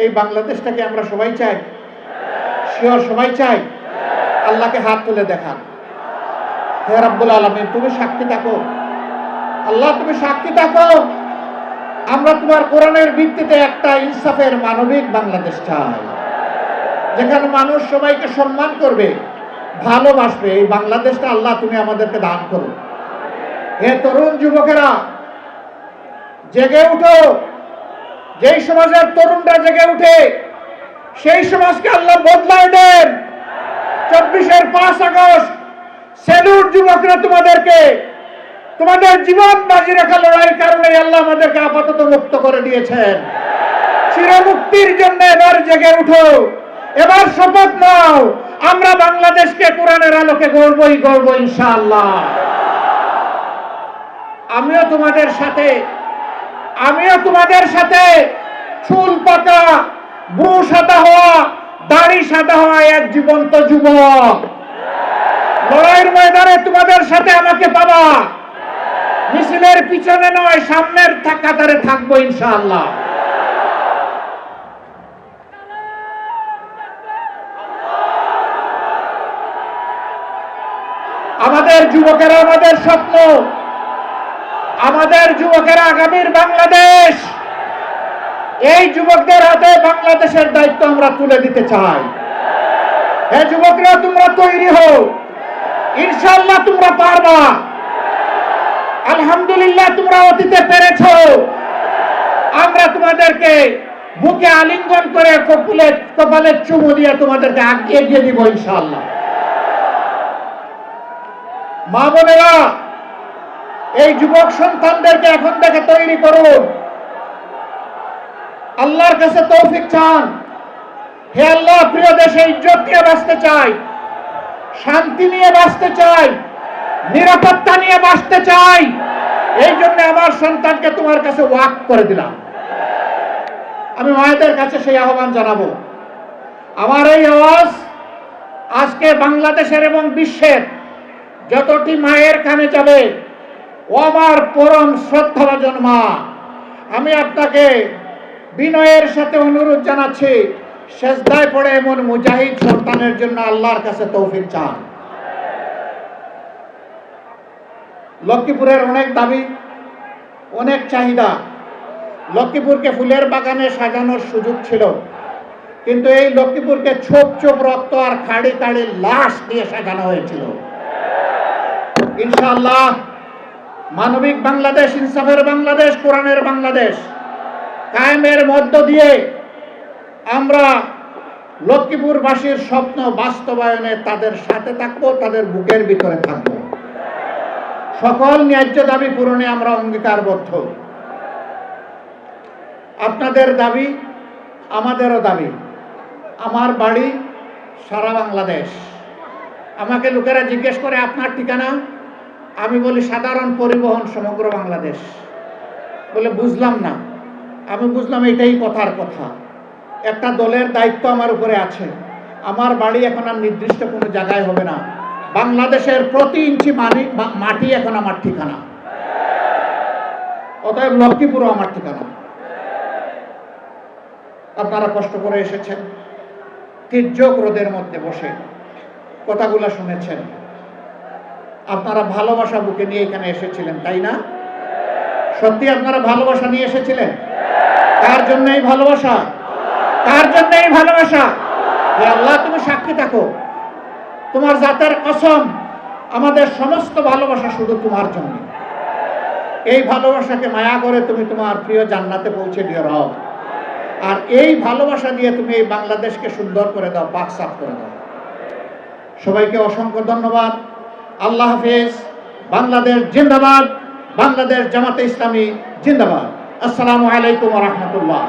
এই বাংলাদেশটাকে আমরা সবাই চাই, শিওর সবাই চাই। আল্লাহকে হাত তুলে দেখান। হে রাব্বুল আলামিন, তুমি সাক্ষী থাকো। আল্লাহ তুমি সাক্ষী থাকো, আমরা তোমার কোরআনের ভিত্তিতে একটা ইনসাফের মানবিক বাংলাদেশ চাই, যেখানে মানুষ সবাইকে সম্মান করবে, ভালোবাসবে। এই বাংলাদেশটা আল্লাহ তুমি আমাদেরকে দান করো। হে তরুণ যুবকেরা, জেগে উঠো। যেই সমাজের তরুণরা জেগে উঠে, সেই সমাজকে আল্লাহ বদলায় দেন। 24-এর 5 আগস্ট সেলুট যুবকরা, তোমাদেরকে তোমাদের জীবন বাজি রাখা লড়াইয়ের কারণে আল্লাহ আমাদেরকে আপাতত মুক্ত করে দিয়েছেন। চিরমুক্তির জন্য এবার জেগে উঠো, এবার শপথ নাও, আমরা বাংলাদেশকে কোরআনের আলোকে গড়বই গড়ব ইনশাআল্লাহ। আমিও তোমাদের সাথে চুল পাকা, ব্রু সাদা হওয়া, দাড়ি সাদা হওয়া এক জীবন্ত যুবক। লড়াইয়ের ময়দানে তোমাদের সাথে আমাকে পাবা, মিছিলের পিছনে নয়, সামনের কাতারে থাকবো ইনশাআল্লাহ। আমাদের যুবকেরা আমাদের স্বপ্ন, আমাদের যুবকেরা আগামীর বাংলাদেশ। এই যুবকদের হাতে বাংলাদেশের দায়িত্ব আমরা তুলে দিতে চাই। হে যুবকরা, তোমরা তৈরি হও, ইনশাআল্লাহ তোমরা পারবা। আলহামদুলিল্লাহ তোমরা অতীতে পেরেছো। আমরা তোমাদেরকে বুকে আলিঙ্গন করে কপালে চুমু দিয়ে তোমাদেরকে এগিয়ে দিব ইনশাআল্লাহ। মা বোনেরা, এই যুবক সন্তানদেরকে এখন থেকে তৈরি করুন। আল্লাহর কাছে তৌফিক চান। হে আল্লাহ, প্রিয় দেশে ইজ্জত নিয়ে বাঁচতে চাই, শান্তি নিয়ে বাঁচতে চাই, নিরাপত্তা নিয়ে বাঁচতে চাই। এই জন্য আমার সন্তানকে তোমার কাছে ওয়াকফ করে দিলাম। আমি মায়েদের কাছে সেই আহ্বান জানাবো। আমার এই আওয়াজ আজকে বাংলাদেশের এবং বিশ্বের যতটি মায়ের কানে যাবে, ও আমার পরম শ্রদ্ধাভাজন মা, আমি আপনাকে বিনয়ের সাথে অনুরোধ জানাচ্ছি, সেজদায় পড়ে এমন মুজাহিদ সন্তানের জন্য আল্লাহর কাছে তৌফিক চান। লক্ষ্মীপুরের অনেক দাবি, অনেক চাহিদা। লক্ষ্মীপুরকে ফুলের বাগানে সাজানোর সুযোগ ছিল, কিন্তু এই লক্ষ্মীপুরকে ছোপ ছোপ রক্ত আর খাড়ি খাড়ি লাশ দিয়ে সাজানো হয়েছিল। ইনশাআল্লাহ মানবিক বাংলাদেশ, ইনসাফের বাংলাদেশ, কোরআনের বাংলাদেশ কায়েমের মধ্য দিয়ে আমরা লক্ষ্মীপুরবাসীর স্বপ্ন বাস্তবায়নে তাদের সাথে থাকবো, তাদের বুকের ভিতরে থাকবো। সকল ন্যায্য দাবি পূরণে আমরা অঙ্গীকারবদ্ধ। আপনাদের দাবি আমাদেরও দাবি। আমার বাড়ি সারা বাংলাদেশ। আমাকে লোকেরা জিজ্ঞেস করে আপনার ঠিকানা, আমি বলি সাধারণ পরিবহন সমগ্র বাংলাদেশ। বলে বুঝলাম না। আমি বুঝলাম এটাই কথার কথা। একটা দলের দায়িত্ব আমার উপরে আছে। আমার বাড়ি এখন আর নির্দিষ্ট কোনো জায়গায় হবে না, বাংলাদেশের প্রতি ইঞ্চি মাটি এখন আমার ঠিকানা। অতএব লক্ষ্মীপুরও আমার ঠিকানা। আপনারা কষ্ট করে এসেছেন, তির্যক রোদের মধ্যে বসে কথাগুলো শুনেছেন। আপনারা ভালোবাসা বুকে নিয়ে এখানে এসেছিলেন, তাই না? সত্যি আপনারা ভালোবাসা নিয়ে এসেছিলেন? কার জন্য এই ভালোবাসা? কার জন্য এই ভালোবাসা? হে আল্লাহ, তুমি সাক্ষী থাকো। তোমার জাতের কসম, আমাদের সমস্ত ভালোবাসা শুধু তোমার জন্য। এই ভালোবাসাকে মায়া করে তুমি তোমার প্রিয় জান্নাতে পৌঁছে দিও রব। আর এই ভালোবাসা দিয়ে তুমি এই বাংলাদেশকে সুন্দর করে দাও, পাক সাফ করে দাও। সবাইকে অসংখ্য ধন্যবাদ। আল্লাহ হাফেজ। বাংলাদেশ জিন্দাবাদ। বাংলাদেশ জামাতে ইসলামী জিন্দাবাদ। আসসালামু আলাইকুম ওয়া রাহমাতুল্লাহ।